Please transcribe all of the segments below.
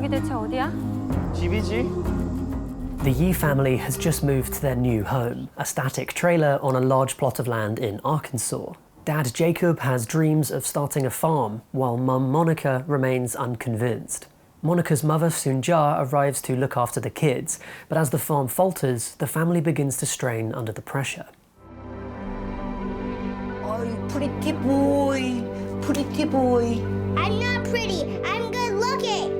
여기 대체 어디야? 집이지? The Yi family has just moved to their new home, a static trailer on a large plot of land in Arkansas. Dad Jacob has dreams of starting a farm, while Mum Monica remains unconvinced. Monica's mother Soon-ja arrives to look after the kids, but as the farm falters, the family begins to strain under the pressure. Oh, pretty boy, pretty boy. I'm not pretty, I'm good looking.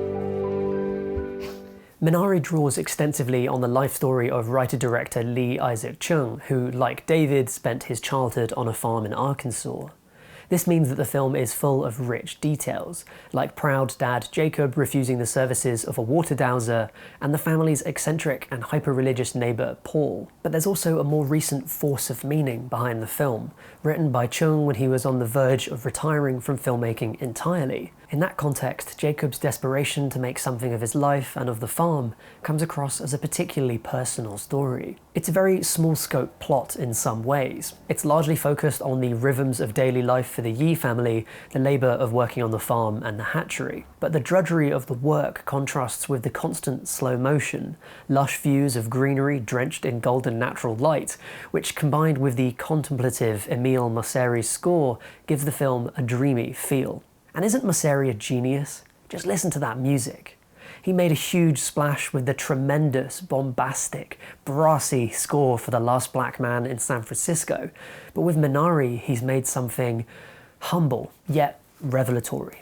Minari draws extensively on the life story of writer-director Lee Isaac Chung, who, like David, spent his childhood on a farm in Arkansas. This means that the film is full of rich details, like proud dad Jacob refusing the services of a water dowser, and the family's eccentric and hyper-religious neighbour Paul. But there's also a more recent force of meaning behind the film, written by Chung when he was on the verge of retiring from filmmaking entirely. In that context, Jacob's desperation to make something of his life and of the farm comes across as a particularly personal story. It's a very small-scope plot in some ways. It's largely focused on the rhythms of daily life for the Yi family, the labour of working on the farm and the hatchery. But the drudgery of the work contrasts with the constant slow motion, lush views of greenery drenched in golden natural light, which combined with the contemplative Emile Mosseri's score gives the film a dreamy feel. And isn't Mosseri a genius? Just listen to that music. He made a huge splash with the tremendous, bombastic, brassy score for The Last Black Man in San Francisco, but with Minari he's made something humble, yet revelatory.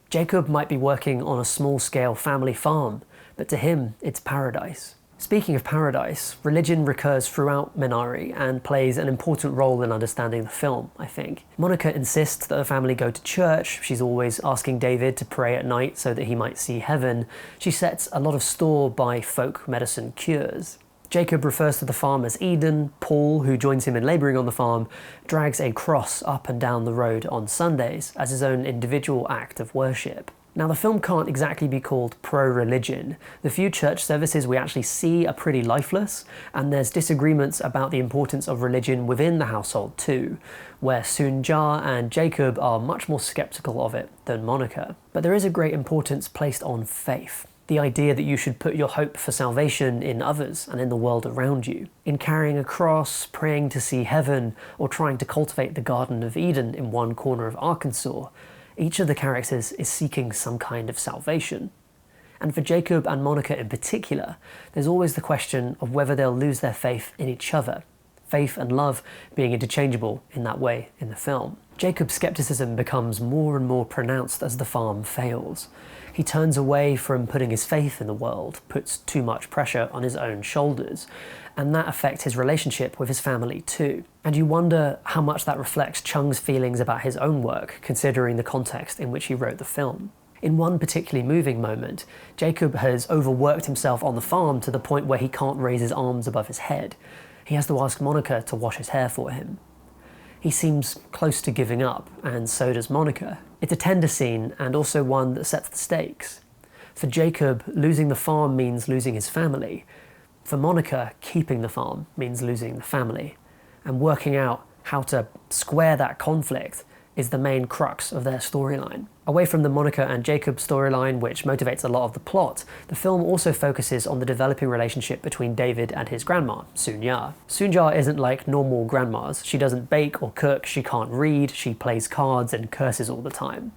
Jacob might be working on a small-scale family farm, but to him it's paradise. Speaking of paradise, religion recurs throughout Minari and plays an important role in understanding the film, I think. Monica insists that the family go to church, she's always asking David to pray at night so that he might see heaven. She sets a lot of store by folk medicine cures. Jacob refers to the farm as Eden. Paul, who joins him in labouring on the farm, drags a cross up and down the road on Sundays as his own individual act of worship. Now, the film can't exactly be called pro-religion. The few church services we actually see are pretty lifeless, and there's disagreements about the importance of religion within the household too, where Soon-ja and Jacob are much more sceptical of it than Monica. But there is a great importance placed on faith. The idea that you should put your hope for salvation in others and in the world around you. In carrying a cross, praying to see heaven, or trying to cultivate the Garden of Eden in one corner of Arkansas, each of the characters is seeking some kind of salvation. And for Jacob and Monica in particular, there's always the question of whether they'll lose their faith in each other, faith and love being interchangeable in that way in the film. Jacob's skepticism becomes more and more pronounced as the farm fails. He turns away from putting his faith in the world, puts too much pressure on his own shoulders, and that affects his relationship with his family too. And you wonder how much that reflects Chung's feelings about his own work, considering the context in which he wrote the film. In one particularly moving moment, Jacob has overworked himself on the farm to the point where he can't raise his arms above his head. He has to ask Monica to wash his hair for him. He seems close to giving up, and so does Monica. It's a tender scene, and also one that sets the stakes. For Jacob, losing the farm means losing his family. For Monica, keeping the farm means losing the family. And working out how to square that conflict is the main crux of their storyline. Away from the Monica and Jacob storyline, which motivates a lot of the plot, the film also focuses on the developing relationship between David and his grandma, Soon-ja. Soon-ja isn't like normal grandmas. She doesn't bake or cook, she can't read, she plays cards and curses all the time.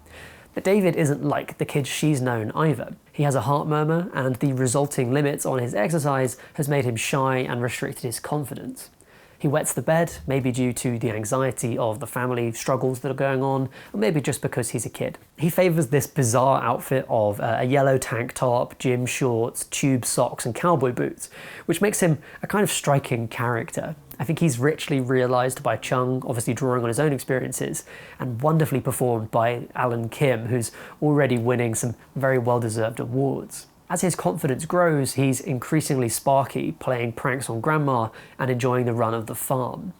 But David isn't like the kids she's known either. He has a heart murmur, and the resulting limits on his exercise has made him shy and restricted his confidence. He wets the bed, maybe due to the anxiety of the family struggles that are going on, or maybe just because he's a kid. He favours this bizarre outfit of a yellow tank top, gym shorts, tube socks and cowboy boots, which makes him a kind of striking character. I think he's richly realised by Chung, obviously drawing on his own experiences, and wonderfully performed by Alan Kim, who's already winning some very well-deserved awards. As his confidence grows, he's increasingly sparky, playing pranks on Grandma and enjoying the run of the farm.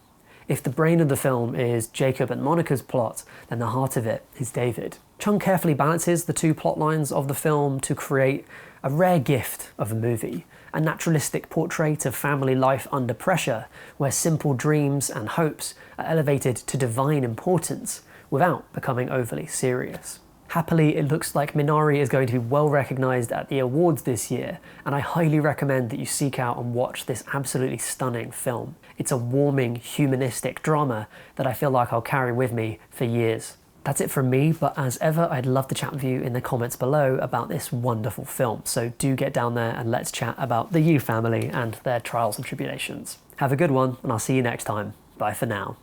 If the brain of the film is Jacob and Monica's plot, then the heart of it is David. Chung carefully balances the two plot lines of the film to create a rare gift of a movie, a naturalistic portrait of family life under pressure, where simple dreams and hopes are elevated to divine importance without becoming overly serious. Happily, it looks like Minari is going to be well recognised at the awards this year, and I highly recommend that you seek out and watch this absolutely stunning film. It's a warming, humanistic drama that I feel like I'll carry with me for years. That's it from me, but as ever, I'd love to chat with you in the comments below about this wonderful film, so do get down there and let's chat about the Yeun family and their trials and tribulations. Have a good one, and I'll see you next time. Bye for now.